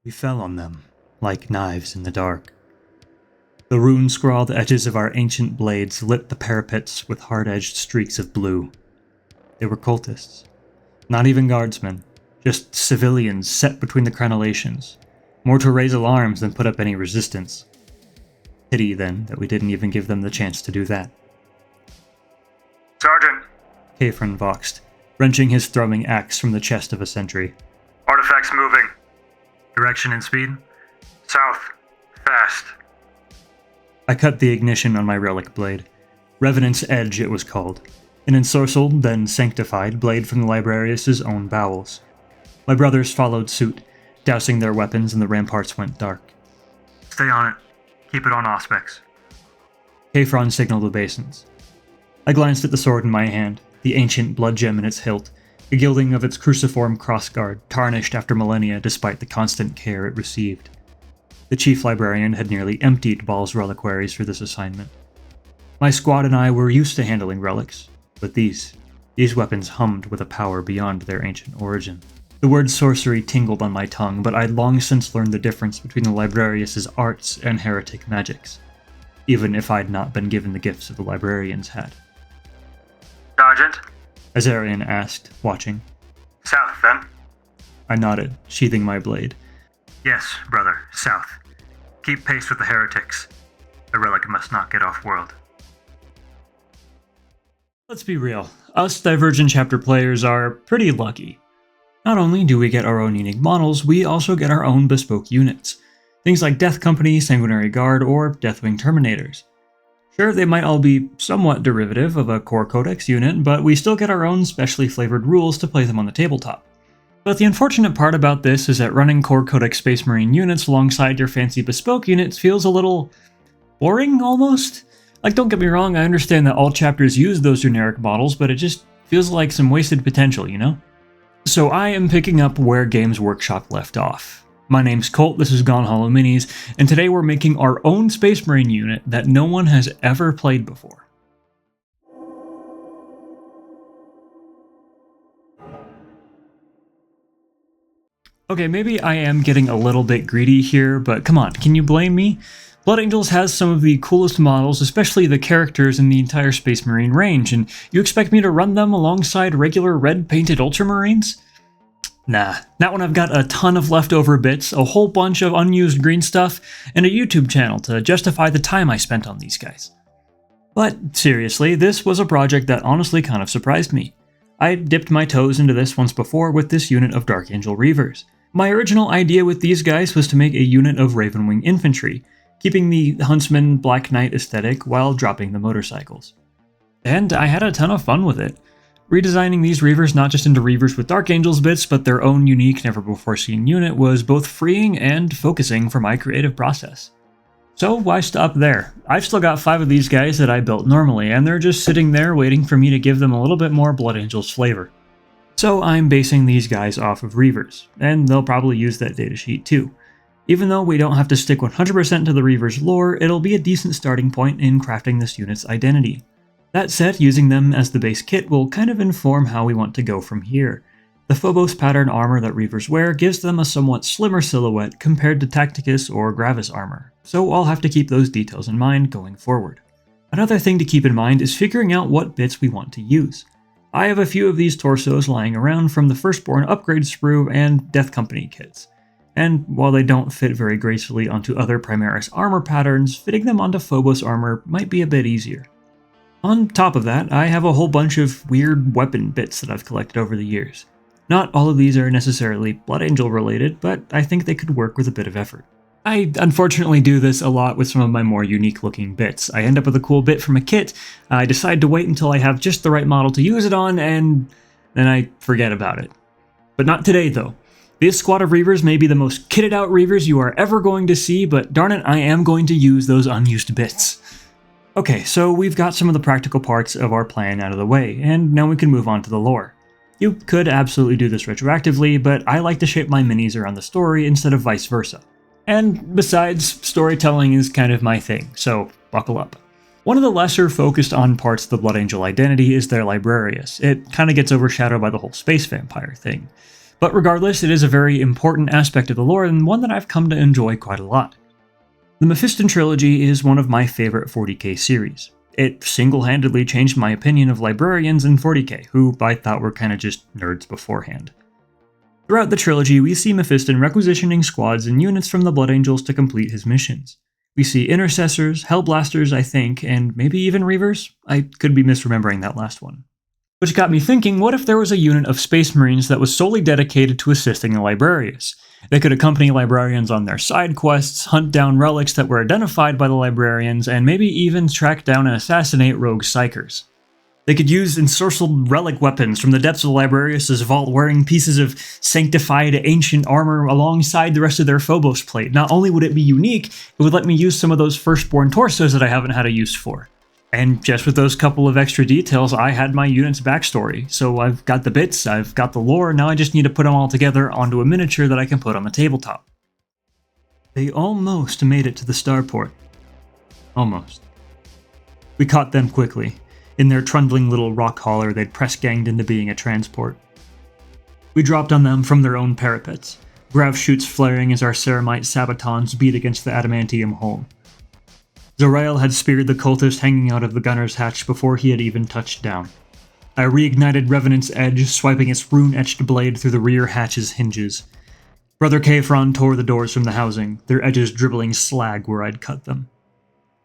We fell on them, like knives in the dark. The rune-scrawled edges of our ancient blades lit the parapets with hard-edged streaks of blue. They were cultists. Not even guardsmen, just civilians set between the crenellations, more to raise alarms than put up any resistance. Pity, then, that we didn't even give them the chance to do that. Sergeant! Kafrin voxed, wrenching his throwing axe from the chest of a sentry. Artifacts moving. Direction and speed? South. Fast. I cut the ignition on my relic blade. Revenant's Edge, it was called. An ensorcelled, then sanctified blade from the Librarius' own bowels. My brothers followed suit, dousing their weapons, and the ramparts went dark. Stay on it. Keep it on Auspex. Kafron signaled obeisance. I glanced at the sword in my hand, the ancient blood gem in its hilt, the gilding of its cruciform crossguard, tarnished after millennia despite the constant care it received. The chief librarian had nearly emptied Baal's reliquaries for this assignment. My squad and I were used to handling relics, but these weapons hummed with a power beyond their ancient origin. The word sorcery tingled on my tongue, but I'd long since learned the difference between the Librarius' arts and heretic magics, even if I'd not been given the gifts of the librarians had. Sergeant? Azarian asked, watching. South, then? I nodded, sheathing my blade. Yes, brother, south. Keep pace with the heretics. The relic must not get off-world. Let's be real, us Divergent Chapter players are pretty lucky. Not only do we get our own unique models, we also get our own bespoke units. Things like Death Company, Sanguinary Guard, or Deathwing Terminators. Sure, they might all be somewhat derivative of a core codex unit, but we still get our own specially flavored rules to play them on the tabletop. But the unfortunate part about this is that running core codex Space Marine units alongside your fancy bespoke units feels a little boring, almost? Like, don't get me wrong, I understand that all chapters use those generic models, but it just feels like some wasted potential, you know? So I am picking up where Games Workshop left off. My name's Colt, this is Gone Hollow Minis, and today we're making our own Space Marine unit that no one has ever played before. Okay, maybe I am getting a little bit greedy here, but come on, can you blame me? Blood Angels has some of the coolest models, especially the characters in the entire Space Marine range, and you expect me to run them alongside regular red-painted Ultramarines? Nah, not when I've got a ton of leftover bits, a whole bunch of unused green stuff, and a YouTube channel to justify the time I spent on these guys. But seriously, this was a project that honestly kind of surprised me. I dipped my toes into this once before with this unit of Dark Angel Reavers. My original idea with these guys was to make a unit of Ravenwing Infantry, keeping the Huntsman Black Knight aesthetic while dropping the motorcycles. And I had a ton of fun with it. Redesigning these Reavers not just into Reavers with Dark Angels bits, but their own unique, never-before-seen unit was both freeing and focusing for my creative process. So why stop there? I've still got 5 of these guys that I built normally, and they're just sitting there waiting for me to give them a little bit more Blood Angels flavor. So I'm basing these guys off of Reavers, and they'll probably use that datasheet too. Even though we don't have to stick 100% to the Reavers lore, it'll be a decent starting point in crafting this unit's identity. That said, using them as the base kit will kind of inform how we want to go from here. The Phobos pattern armor that Reavers wear gives them a somewhat slimmer silhouette compared to Tacticus or Gravis armor, so I'll have to keep those details in mind going forward. Another thing to keep in mind is figuring out what bits we want to use. I have a few of these torsos lying around from the Firstborn upgrade sprue and Death Company kits, and while they don't fit very gracefully onto other Primaris armor patterns, fitting them onto Phobos armor might be a bit easier. On top of that, I have a whole bunch of weird weapon bits that I've collected over the years. Not all of these are necessarily Blood Angel related, but I think they could work with a bit of effort. I unfortunately do this a lot with some of my more unique looking bits. I end up with a cool bit from a kit, I decide to wait until I have just the right model to use it on, and then I forget about it. But not today though. This squad of Reavers may be the most kitted out Reavers you are ever going to see, but darn it, I am going to use those unused bits. Okay, so we've got some of the practical parts of our plan out of the way, and now we can move on to the lore. You could absolutely do this retroactively, but I like to shape my minis around the story instead of vice versa. And besides, storytelling is kind of my thing, so buckle up. One of the lesser focused on parts of the Blood Angel identity is their Librarius. It kind of gets overshadowed by the whole space vampire thing. But regardless, it is a very important aspect of the lore and one that I've come to enjoy quite a lot. The Mephiston trilogy is one of my favorite 40k series. It single-handedly changed my opinion of librarians in 40k, who I thought were kinda just nerds beforehand. Throughout the trilogy, we see Mephiston requisitioning squads and units from the Blood Angels to complete his missions. We see Intercessors, Hellblasters, I think, and maybe even Reavers? I could be misremembering that last one. Which got me thinking, what if there was a unit of Space Marines that was solely dedicated to assisting the Librarians? They could accompany Librarians on their side quests, hunt down relics that were identified by the Librarians, and maybe even track down and assassinate rogue Psykers. They could use ensorcelled relic weapons from the depths of the Librarius' vault, wearing pieces of sanctified ancient armor alongside the rest of their Phobos plate. Not only would it be unique, it would let me use some of those firstborn torsos that I haven't had a use for. And just with those couple of extra details, I had my unit's backstory. So I've got the bits, I've got the lore, now I just need to put them all together onto a miniature that I can put on the tabletop. They almost made it to the starport. Almost. We caught them quickly. In their trundling little rock hauler, they'd press-ganged into being a transport. We dropped on them from their own parapets, grav chutes flaring as our ceramite sabatons beat against the adamantium hull. Zorael had speared the cultist hanging out of the gunner's hatch before he had even touched down. I reignited Revenant's Edge, swiping its rune-etched blade through the rear hatch's hinges. Brother Kefron tore the doors from the housing, their edges dribbling slag where I'd cut them.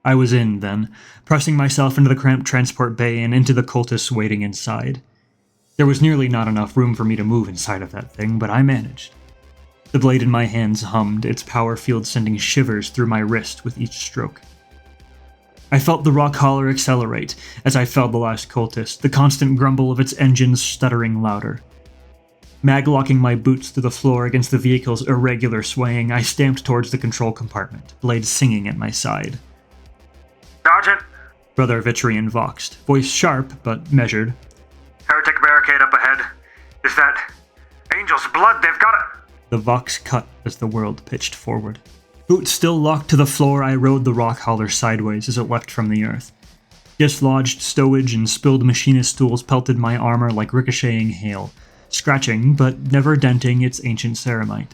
I was in, then, pressing myself into the cramped transport bay and into the cultists waiting inside. There was nearly not enough room for me to move inside of that thing, but I managed. The blade in my hands hummed, its power field sending shivers through my wrist with each stroke. I felt the rock hauler accelerate as I felled the last cultist, the constant grumble of its engines stuttering louder. Mag-locking my boots to the floor against the vehicle's irregular swaying, I stamped towards the control compartment, blade singing at my side. Sergeant! Brother Vitrian voxed, voice sharp but measured. Heretic barricade up ahead. Is that Angel's blood? They've got it! The vox cut as the world pitched forward. Boots still locked to the floor, I rode the rock hauler sideways as it leapt from the earth. Dislodged stowage and spilled machinist stools pelted my armor like ricocheting hail, scratching but never denting its ancient ceramite.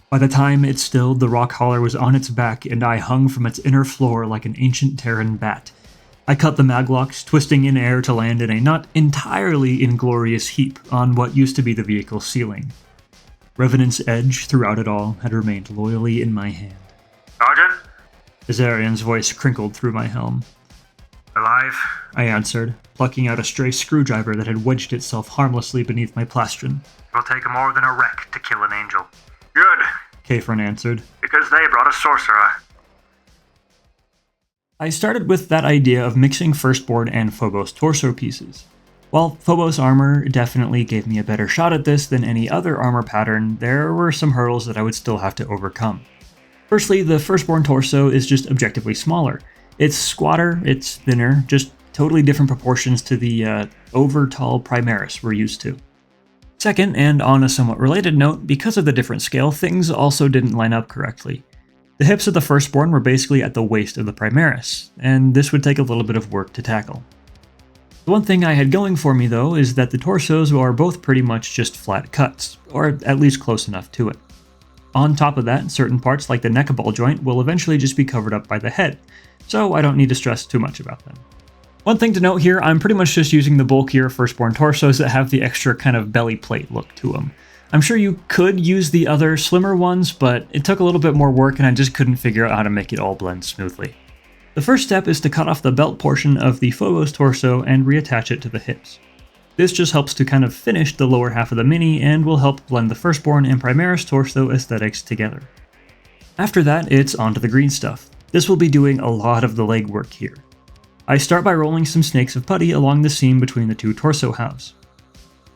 By the time it stilled, the rock hauler was on its back and I hung from its inner floor like an ancient Terran bat. I cut the maglocks, twisting in air to land in a not entirely inglorious heap on what used to be the vehicle's ceiling. Revenant's Edge, throughout it all, had remained loyally in my hand. Sergeant? Azarian's voice crinkled through my helm. Alive? I answered, plucking out a stray screwdriver that had wedged itself harmlessly beneath my plastron. It'll take more than a wreck to kill an angel. Good, Kefron answered. because they brought a sorcerer. I started with that idea of mixing Firstborn and Phobos torso pieces. While Phobos armor definitely gave me a better shot at this than any other armor pattern, there were some hurdles that I would still have to overcome. Firstly, the Firstborn torso is just objectively smaller. It's squatter, it's thinner, just totally different proportions to the over-tall Primaris we're used to. Second, and on a somewhat related note, because of the different scale, things also didn't line up correctly. The hips of the Firstborn were basically at the waist of the Primaris, and this would take a little bit of work to tackle. The one thing I had going for me, though, is that the torsos are both pretty much just flat cuts, or at least close enough to it. On top of that, certain parts like the neckball joint will eventually just be covered up by the head, so I don't need to stress too much about them. One thing to note here, I'm pretty much just using the bulkier Firstborn torsos that have the extra kind of belly plate look to them. I'm sure you could use the other slimmer ones, but it took a little bit more work and I just couldn't figure out how to make it all blend smoothly. The first step is to cut off the belt portion of the Phobos torso and reattach it to the hips. This just helps to kind of finish the lower half of the mini and will help blend the Firstborn and Primaris torso aesthetics together. After that, it's onto the green stuff. This will be doing a lot of the legwork here. I start by rolling some snakes of putty along the seam between the two torso halves.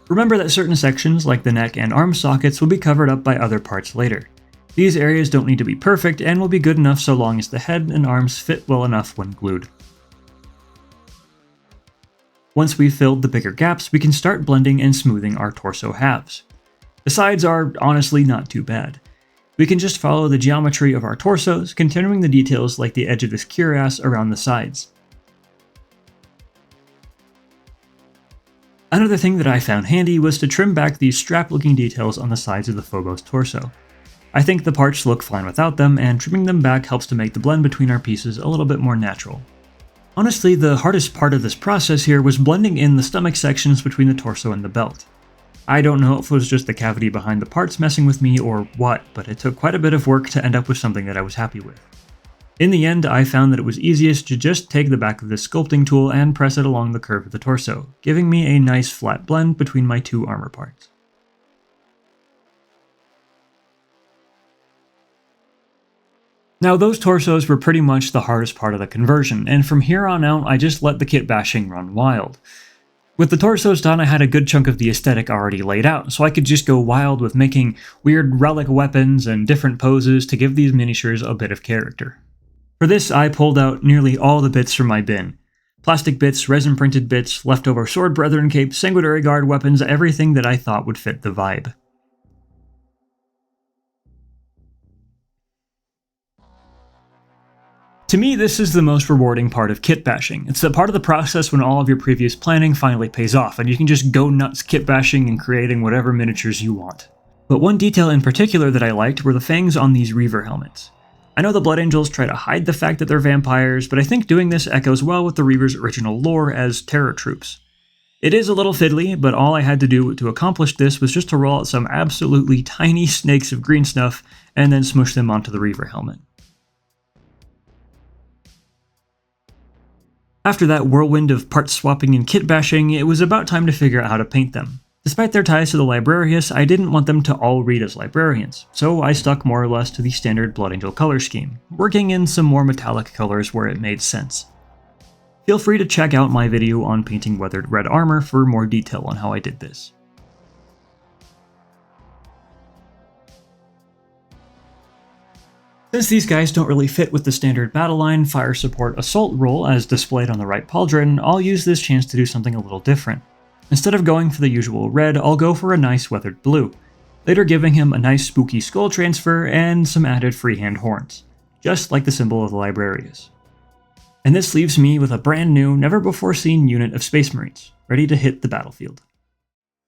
Remember that certain sections, like the neck and arm sockets, will be covered up by other parts later. These areas don't need to be perfect and will be good enough so long as the head and arms fit well enough when glued. Once we've filled the bigger gaps, we can start blending and smoothing our torso halves. The sides are honestly not too bad. We can just follow the geometry of our torsos, continuing the details like the edge of this cuirass around the sides. Another thing that I found handy was to trim back these strap-looking details on the sides of the Phobos torso. I think the parts look fine without them, and trimming them back helps to make the blend between our pieces a little bit more natural. Honestly, the hardest part of this process here was blending in the stomach sections between the torso and the belt. I don't know if it was just the cavity behind the parts messing with me or what, but it took quite a bit of work to end up with something that I was happy with. In the end, I found that it was easiest to just take the back of this sculpting tool and press it along the curve of the torso, giving me a nice flat blend between my two armor parts. Now those torsos were pretty much the hardest part of the conversion, and from here on out I just let the kitbashing run wild. With the torsos done, I had a good chunk of the aesthetic already laid out, so I could just go wild with making weird relic weapons and different poses to give these miniatures a bit of character. For this, I pulled out nearly all the bits from my bin. Plastic bits, resin-printed bits, leftover sword brethren capes, sanguinary guard weapons, everything that I thought would fit the vibe. To me, this is the most rewarding part of kitbashing. It's the part of the process when all of your previous planning finally pays off, and you can just go nuts kitbashing and creating whatever miniatures you want. But one detail in particular that I liked were the fangs on these Reaver helmets. I know the Blood Angels try to hide the fact that they're vampires, but I think doing this echoes well with the Reaver's original lore as terror troops. It is a little fiddly, but all I had to do to accomplish this was just to roll out some absolutely tiny snakes of green stuff and then smush them onto the Reaver helmet. After that whirlwind of part swapping and kitbashing, it was about time to figure out how to paint them. Despite their ties to the Librarius, I didn't want them to all read as librarians, so I stuck more or less to the standard Blood Angel color scheme, working in some more metallic colors where it made sense. Feel free to check out my video on painting weathered red armor for more detail on how I did this. Since these guys don't really fit with the standard battle line fire support assault role as displayed on the right pauldron, I'll use this chance to do something a little different. Instead of going for the usual red, I'll go for a nice weathered blue, later giving him a nice spooky skull transfer and some added freehand horns, just like the symbol of the Librarius. And this leaves me with a brand new, never before seen unit of Space Marines, ready to hit the battlefield.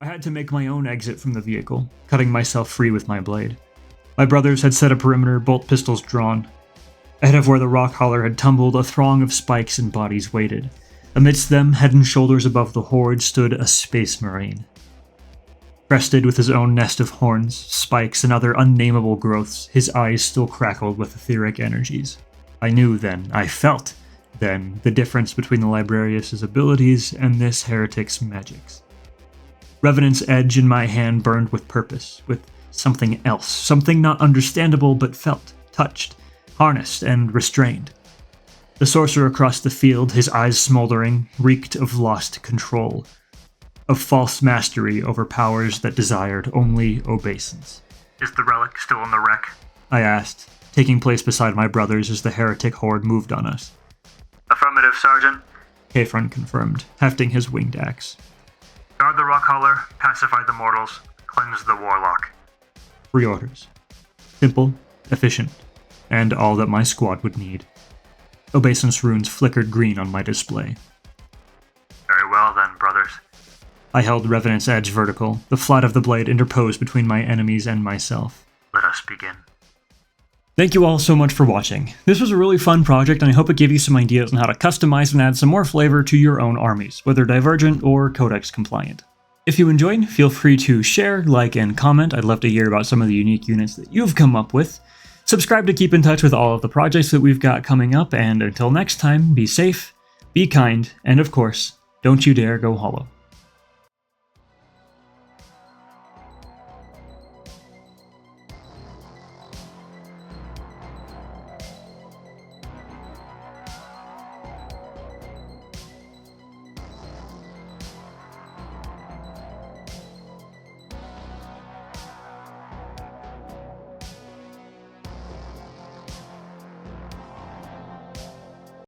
I had to make my own exit from the vehicle, cutting myself free with my blade. My brothers had set a perimeter, bolt pistols drawn. Ahead of where the rock hauler had tumbled, a throng of spikes and bodies waited. Amidst them, head and shoulders above the horde, stood a Space Marine. Crested with his own nest of horns, spikes, and other unnameable growths, his eyes still crackled with etheric energies. I knew then, I felt then, the difference between the Librarius' abilities and this heretic's magics. Revenant's edge in my hand burned with purpose, with something else, something not understandable but felt, touched, harnessed, and restrained. The sorcerer across the field, his eyes smoldering, reeked of lost control, of false mastery over powers that desired only obeisance. Is the relic still in the wreck? I asked, taking place beside my brothers as the heretic horde moved on us. Affirmative, Sergeant. Kefron confirmed, hefting his winged axe. Guard the rock hauler, pacify the mortals, cleanse the warlock. 3 orders. Simple, efficient, and all that my squad would need. Obeisance runes flickered green on my display. Very well then, brothers. I held Revenant's edge vertical, the flat of the blade interposed between my enemies and myself. Let us begin. Thank you all so much for watching. This was a really fun project, and I hope it gave you some ideas on how to customize and add some more flavor to your own armies, whether Divergent or Codex compliant. If you enjoyed, feel free to share, like, and comment. I'd love to hear about some of the unique units that you've come up with. Subscribe to keep in touch with all of the projects that we've got coming up, and until next time, be safe, be kind, and of course, don't you dare go hollow.